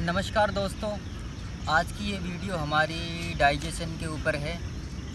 नमस्कार दोस्तों, आज की ये वीडियो हमारी डाइजेशन के ऊपर है,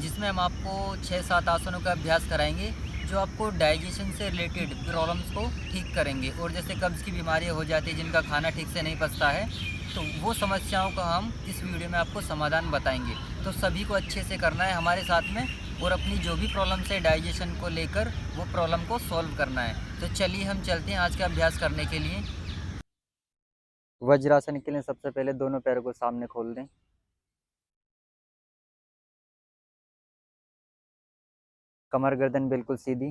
जिसमें हम आपको 6-7 आसनों का अभ्यास कराएंगे जो आपको डाइजेशन से रिलेटेड प्रॉब्लम्स को ठीक करेंगे। और जैसे कब्ज़ की बीमारियां हो जाती है, जिनका खाना ठीक से नहीं पचता है, तो वो समस्याओं का हम इस वीडियो में आपको समाधान बताएंगे। तो सभी को अच्छे से करना है हमारे साथ में, और अपनी जो भी प्रॉब्लम्स है डाइजेशन को लेकर, वो प्रॉब्लम को सॉल्व करना है। तो चलिए हम चलते हैं आज का अभ्यास करने के लिए। वज्रासन के लिए सबसे पहले दोनों पैरों को सामने खोल दें। कमर गर्दन बिल्कुल सीधी।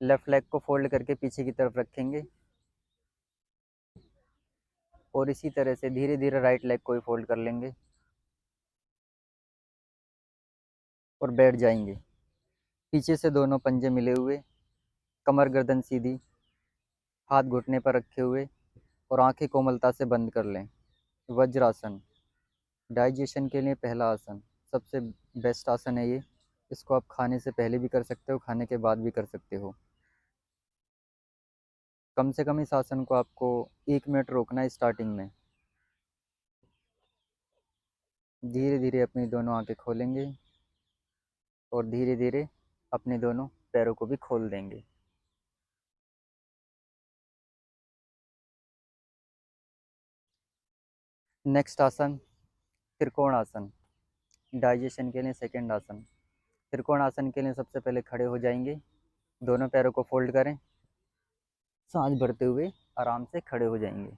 लेफ्ट लेग को फोल्ड करके पीछे की तरफ रखेंगे और इसी तरह से धीरे धीरे राइट लेग को भी फोल्ड कर लेंगे और बैठ जाएंगे। पीछे से दोनों पंजे मिले हुए, कमर गर्दन सीधी, हाथ घुटने पर रखे हुए और आंखें कोमलता से बंद कर लें। वज्रासन डाइजेशन के लिए पहला आसन, सबसे बेस्ट आसन है ये। इसको आप खाने से पहले भी कर सकते हो, खाने के बाद भी कर सकते हो। कम से कम इस आसन को आपको 1 मिनट रोकना है स्टार्टिंग में। धीरे धीरे अपनी दोनों आंखें खोलेंगे और धीरे धीरे अपने दोनों पैरों को भी खोल देंगे। नेक्स्ट आसन त्रिकोण आसन, डाइजेशन के लिए सेकंड आसन। त्रिकोण आसन के लिए सबसे पहले खड़े हो जाएंगे, दोनों पैरों को फोल्ड करें, सांस भरते हुए आराम से खड़े हो जाएंगे।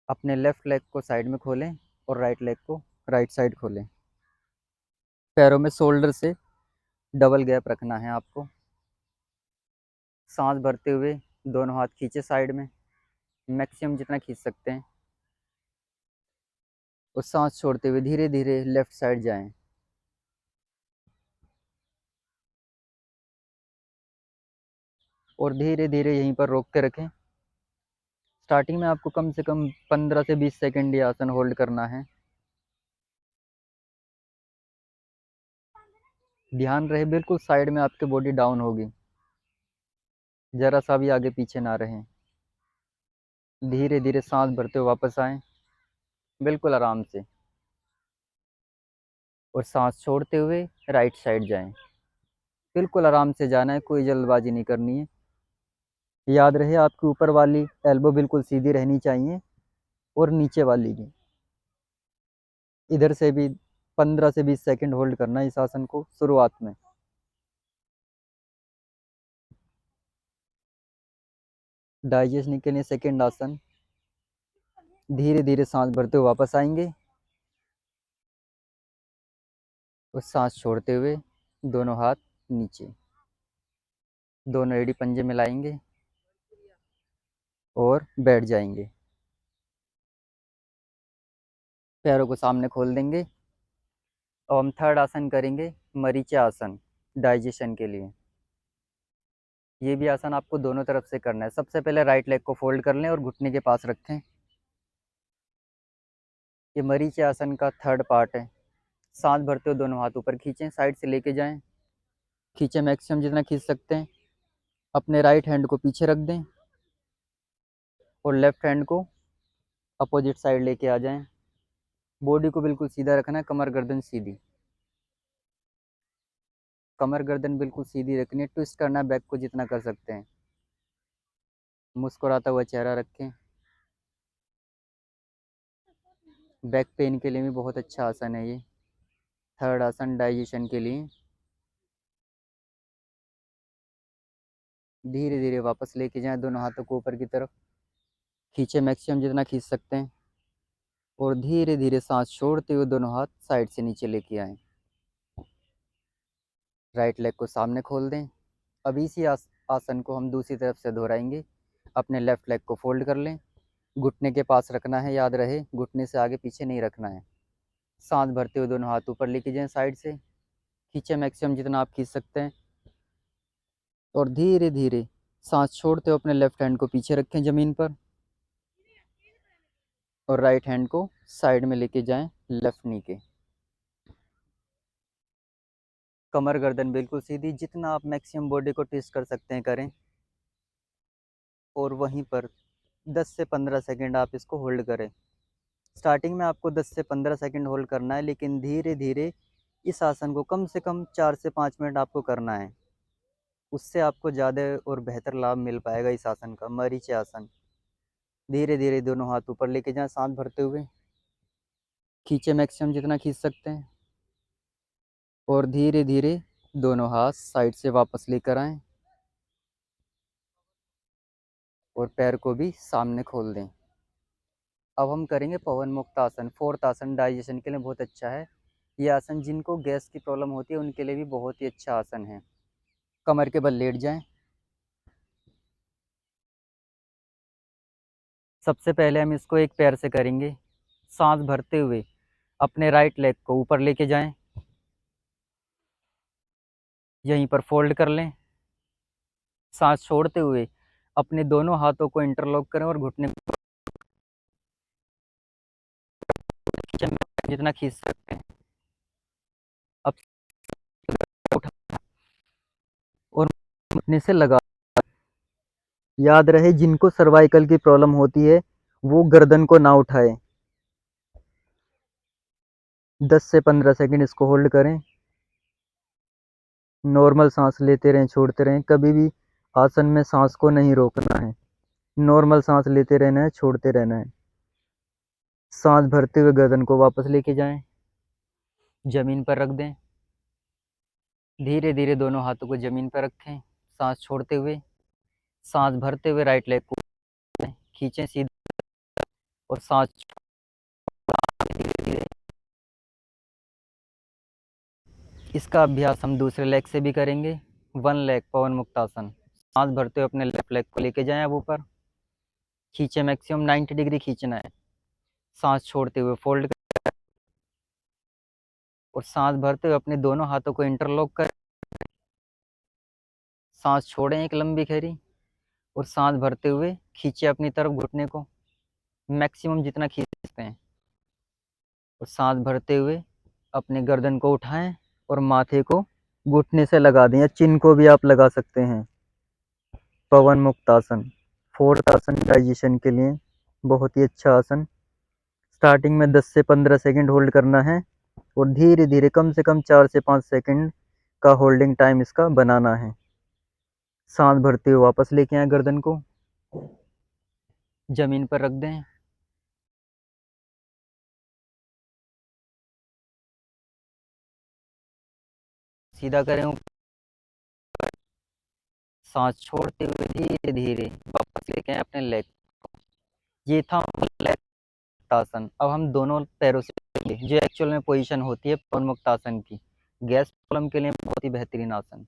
अपने लेफ्ट लेग को साइड में खोलें और राइट लेग को राइट साइड खोलें। पैरों में शोल्डर से डबल गैप रखना है आपको। सांस भरते हुए दोनों हाथ खींचे साइड में, मैक्सिमम जितना खींच सकते हैं, और सांस छोड़ते हुए धीरे धीरे लेफ्ट साइड जाएं। और धीरे धीरे यहीं पर रोक के रखें। स्टार्टिंग में आपको कम से कम 15 से 20 सेकंड ये आसन होल्ड करना है। ध्यान रहे बिल्कुल साइड में आपके बॉडी डाउन होगी, जरा सा भी आगे पीछे ना रहें। धीरे धीरे सांस भरते हुए वापस आएं, बिल्कुल आराम से, और सांस छोड़ते हुए राइट साइड जाएं। बिल्कुल आराम से जाना है, कोई जल्दबाजी नहीं करनी है। याद रहे आपकी ऊपर वाली एल्बो बिल्कुल सीधी रहनी चाहिए और नीचे वाली भी। इधर से भी 15 से 20 सेकंड होल्ड करना है इस आसन को शुरुआत में। डाइजेशन के लिए सेकंड आसन, धीरे धीरे सांस भरते हुए वापस आएंगे और सांस छोड़ते हुए दोनों हाथ नीचे, दोनों एड़ी पंजे मिलाएंगे और बैठ जाएंगे। पैरों को सामने खोल देंगे और हम थर्ड आसन करेंगे, मरीचिका आसन, डाइजेशन के लिए। ये भी आसन आपको दोनों तरफ से करना है। सबसे पहले राइट लेग को फोल्ड कर लें और घुटने के पास रखें। ये मरीचिका आसन का थर्ड पार्ट है। सांस भरते हुए दोनों हाथ ऊपर खींचें, साइड से लेके जाएं, खींचें मैक्सिमम जितना खींच सकते हैं। अपने राइट हैंड को पीछे रख दें और लेफ्ट हैंड को अपोजिट साइड लेके आ जाएं। बॉडी को बिल्कुल सीधा रखना है, कमर गर्दन सीधी। कमर गर्दन बिल्कुल सीधी रखनी है, ट्विस्ट करना है बैक को जितना कर सकते हैं। मुस्कुराता हुआ चेहरा रखें। बैक पेन के लिए भी बहुत अच्छा आसन है ये। थर्ड आसन डाइजेशन के लिए। धीरे धीरे वापस लेके जाएं दोनों हाथों को ऊपर की तरफ, खींचे मैक्सिमम जितना खींच सकते हैं, और धीरे धीरे सांस छोड़ते हुए दोनों हाथ साइड से नीचे लेके आएं। राइट लेग को सामने खोल दें। अब इसी आसन को हम दूसरी तरफ से दोहराएंगे। अपने लेफ्ट लेग को फोल्ड कर लें, घुटने के पास रखना है, याद रहे घुटने से आगे पीछे नहीं रखना है। सांस भरते हुए दोनों हाथ ऊपर लेके जाएं साइड से, खींचे मैक्सिमम जितना आप खींच सकते हैं, और धीरे धीरे सांस छोड़ते हुए अपने लेफ्ट हैंड को पीछे रखें ज़मीन पर, और राइट हैंड को साइड में लेके जाएं लेफ्ट नी के। कमर गर्दन बिल्कुल सीधी, जितना आप मैक्सिमम बॉडी को ट्विस्ट कर सकते हैं करें, और वहीं पर 10 से 15 सेकंड आप इसको होल्ड करें। स्टार्टिंग में आपको 10 से 15 सेकंड होल्ड करना है, लेकिन धीरे धीरे इस आसन को कम से कम 4 से 5 मिनट आपको करना है। उससे आपको ज़्यादा और बेहतर लाभ मिल पाएगा इस आसन का, मरीचिका आसन। धीरे धीरे दोनों हाथ ऊपर लेके जाएं, सांस भरते हुए खींचे, मैक्सिमम जितना खींच सकते हैं, और धीरे धीरे दोनों हाथ साइड से वापस लेकर आएं और पैर को भी सामने खोल दें। अब हम करेंगे पवन मुक्त आसन, फोर्थ आसन। डाइजेशन के लिए बहुत अच्छा है ये आसन। जिनको गैस की प्रॉब्लम होती है उनके लिए भी बहुत ही अच्छा आसन है। कमर के बल लेट जाएं। सबसे पहले हम इसको एक पैर से करेंगे। सांस भरते हुए अपने राइट लेग को ऊपर लेके जाएं, यहीं पर फोल्ड कर लें। सांस छोड़ते हुए अपने दोनों हाथों को इंटरलॉक करें और घुटने जितना खींच सकते हैं। अब उठा और घुटने से लगा। याद रहे, जिनको सर्वाइकल की प्रॉब्लम होती है वो गर्दन को ना उठाए। 10 से 15 सेकंड इसको होल्ड करें। नॉर्मल सांस लेते रहें, छोड़ते रहें। कभी भी आसन में सांस को नहीं रोकना है। नॉर्मल सांस लेते रहना है, छोड़ते रहना है। सांस भरते हुए गर्दन को वापस लेके जाएं, जमीन पर रख दें। धीरे धीरे दोनों हाथों को जमीन पर रखें, सांस छोड़ते हुए। सांस भरते हुए राइट लेग को खींचें सीधा और सांस धीरे धीरे। इसका अभ्यास हम दूसरे लेग से भी करेंगे। वन लेग पवन मुक्तासन। सांस भरते हुए अपने लेफ्ट लेग को लेके जाएं, अब ऊपर खींचे, मैक्सिमम 90 डिग्री खींचना है। सांस छोड़ते हुए फोल्ड करें और सांस भरते हुए अपने दोनों हाथों को इंटरलॉक करें। सांस छोड़ें एक लंबी गहरी और सांस भरते हुए खींचे अपनी तरफ घुटने को, मैक्सिमम जितना खींच सकते हैं। और सांस भरते हुए अपने गर्दन को उठाएं और माथे को घुटने से लगा दें, या चिन को भी आप लगा सकते हैं। पवन मुक्त आसन, फोर्थ आसन डाइजेशन के लिए बहुत ही अच्छा आसन। स्टार्टिंग में 10 से 15 सेकंड होल्ड करना है और धीरे धीरे कम से कम 4 से 5 सेकंड का होल्डिंग टाइम इसका बनाना है। सांस भरते हुए वापस लेके आए, गर्दन को जमीन पर रख दें। सीधा करें, सांस छोड़ते हुए धीरे धीरे वापस लेके आए अपने लेग। ये था लेग आसन। अब हम दोनों पैरों से करेंगे, जो एक्चुअल में पोजीशन होती है पवन मुक्त आसन की। गैस प्रॉब्लम के लिए बहुत ही बेहतरीन आसन।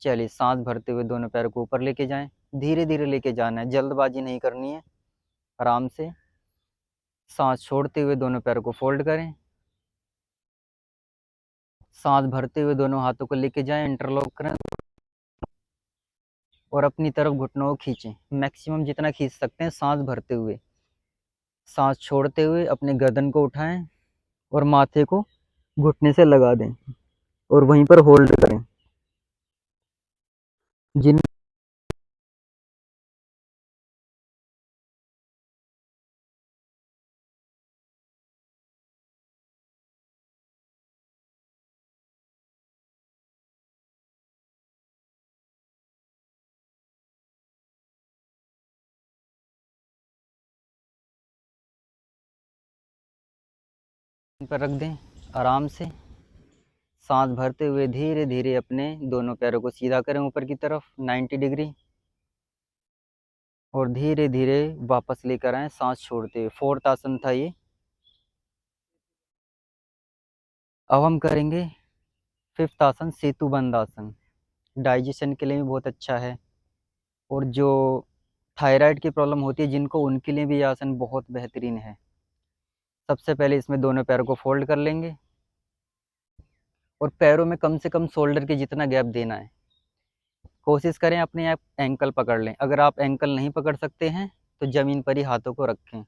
चलिए, सांस भरते हुए दोनों पैरों को ऊपर लेके जाएं। धीरे धीरे लेके जाना है, जल्दबाजी नहीं करनी है, आराम से। सांस छोड़ते हुए दोनों पैरों को फोल्ड करें। सांस भरते हुए दोनों हाथों को लेके जाएं, इंटरलॉक करें और अपनी तरफ घुटनों को खींचें, मैक्सिमम जितना खींच सकते हैं सांस भरते हुए। सांस छोड़ते हुए अपने गर्दन को उठाएं और माथे को घुटने से लगा दें और वहीं पर होल्ड करें। जिन पर रख दें आराम से। सांस भरते हुए धीरे धीरे अपने दोनों पैरों को सीधा करें ऊपर की तरफ 90 डिग्री और धीरे धीरे वापस लेकर आए, सांस छोड़ते हुए। फोर्थ आसन था ये। अब हम करेंगे फिफ्थ आसन, सेतु बंद आसन। डाइजेशन के लिए भी बहुत अच्छा है, और जो थायराइड की प्रॉब्लम होती है जिनको, उनके लिए भी ये आसन बहुत बेहतरीन है। सबसे पहले इसमें दोनों पैरों को फोल्ड कर लेंगे और पैरों में कम से कम शोल्डर के जितना गैप देना है। कोशिश करें अपने आप एंकल पकड़ लें। अगर आप एंकल नहीं पकड़ सकते हैं तो ज़मीन पर ही हाथों को रखें।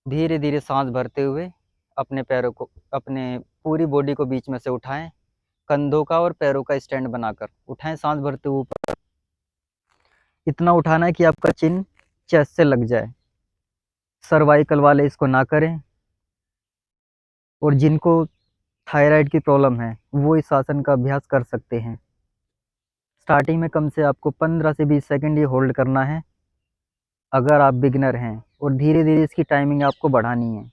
धीरे धीरे सांस भरते हुए अपने पैरों को, अपने पूरी बॉडी को बीच में से उठाएं, कंधों का और पैरों का स्टैंड बनाकर उठाएं। सांस भरते हुए ऊपर इतना उठाना है कि आपका चिन चेस्ट से लग जाए। सर्वाइकल वाले इसको ना करें, और जिनको थायराइड की प्रॉब्लम है वो इस आसन का अभ्यास कर सकते हैं। स्टार्टिंग में कम से आपको 15 से 20 सेकंड ये होल्ड करना है अगर आप बिगिनर हैं, और धीरे धीरे इसकी टाइमिंग आपको बढ़ानी है।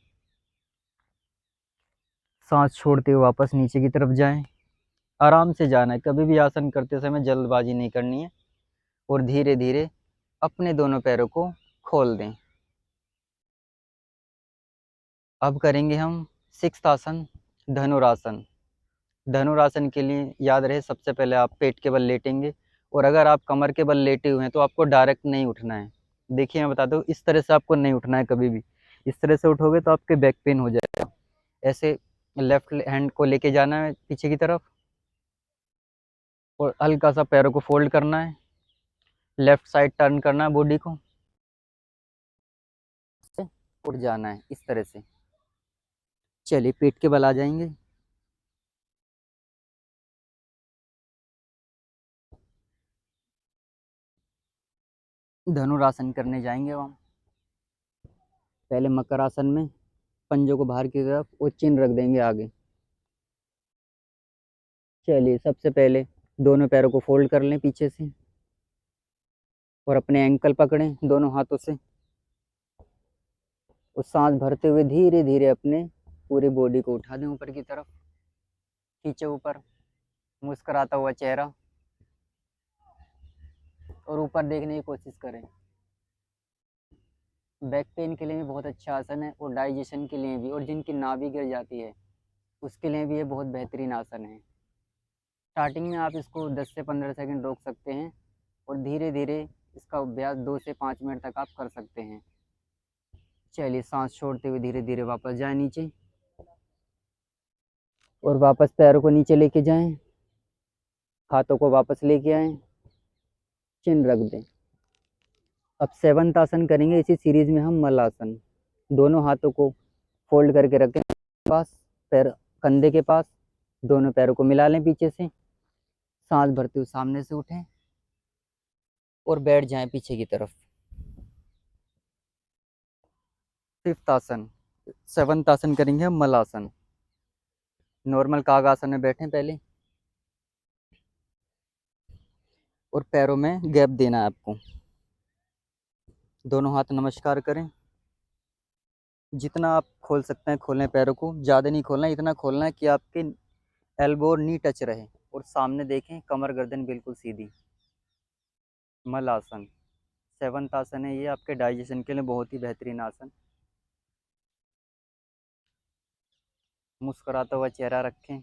सांस छोड़ते हुए वापस नीचे की तरफ जाएं। आराम से जाना है, कभी भी आसन करते समय जल्दबाजी नहीं करनी है, और धीरे धीरे अपने दोनों पैरों को खोल दें। अब करेंगे हम 6th आसन, धनुरासन। धनुरासन के लिए याद रहे, सबसे पहले आप पेट के बल लेटेंगे, और अगर आप कमर के बल लेटे हुए हैं तो आपको डायरेक्ट नहीं उठना है। देखिए मैं बता दूं, इस तरह से आपको नहीं उठना है कभी भी। इस तरह से उठोगे तो आपके बैक पेन हो जाएगा। ऐसे लेफ्ट हैंड को लेके जाना है पीछे की तरफ, और हल्का सा पैरों को फोल्ड करना है, लेफ्ट साइड टर्न करना है बॉडी को, उठ जाना है इस तरह से। चलिए पेट के बल आ जाएंगे। धनुरासन करने जाएंगे हम। पहले मकर आसन में पंजों को बाहर की तरफ और चिन्ह रख देंगे आगे। चलिए सबसे पहले दोनों पैरों को फोल्ड कर लें पीछे से, और अपने एंकल पकड़ें दोनों हाथों से, और सांस भरते हुए धीरे धीरे अपने पूरी बॉडी को उठा दें ऊपर की तरफ, खींचे ऊपर, मुस्कुराता हुआ चेहरा, और ऊपर देखने की कोशिश करें। बैक पेन के लिए भी बहुत अच्छा आसन है, और डाइजेशन के लिए भी, और जिनकी नाभि गिर जाती है उसके लिए भी ये बहुत बेहतरीन आसन है। स्टार्टिंग में आप इसको 10 से 15 सेकंड रोक सकते हैं, और धीरे धीरे इसका अभ्यास 2 से 5 मिनट तक आप कर सकते हैं। चलिए सांस छोड़ते हुए धीरे धीरे वापस जाएं नीचे, और वापस पैरों को नीचे लेके जाएं, हाथों को वापस लेके आएं, चिन्ह रख दें। अब 7th आसन करेंगे इसी सीरीज में हम, मलासन। दोनों हाथों को फोल्ड करके रखें पास, पैर कंधे के पास, दोनों पैरों को मिला लें पीछे से, सांस भरते हुए सामने से उठें और बैठ जाएं पीछे की तरफ। 5th आसन, 7th आसन करेंगे हम, मलासन। नॉर्मल काग आसन में बैठें पहले, और पैरों में गैप देना है आपको। दोनों हाथ नमस्कार करें। जितना आप खोल सकते हैं खोलें पैरों को, ज़्यादा नहीं खोलना है, इतना खोलना है कि आपके एल्बो और नी टच रहे, और सामने देखें, कमर गर्दन बिल्कुल सीधी। मलासन 7th आसन है, ये आपके डाइजेशन के लिए बहुत ही बेहतरीन आसन। मुस्कुराता हुआ चेहरा रखें।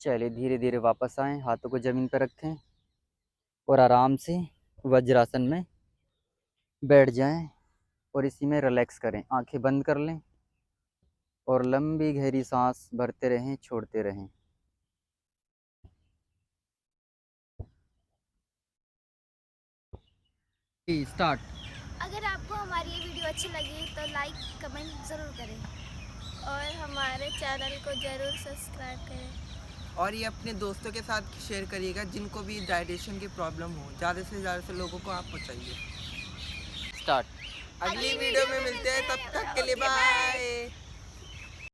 चलिए धीरे धीरे वापस आएं, हाथों को ज़मीन पर रखें, और आराम से वज्रासन में बैठ जाएं, और इसी में रिलैक्स करें। आंखें बंद कर लें, और लंबी गहरी सांस भरते रहें, छोड़ते रहें। स्टार्ट। अगर आपको हमारी ये वीडियो अच्छी लगी तो लाइक कमेंट ज़रूर करें, और हमारे चैनल को ज़रूर सब्सक्राइब करें। और ये अपने दोस्तों के साथ शेयर करिएगा जिनको भी डाइजेशन की प्रॉब्लम हो। ज़्यादा से ज़्यादा से लोगों को आप पहुँचाइए। स्टार्ट। अगली वीडियो में मिलते हैं, तब तक के लिए बाय।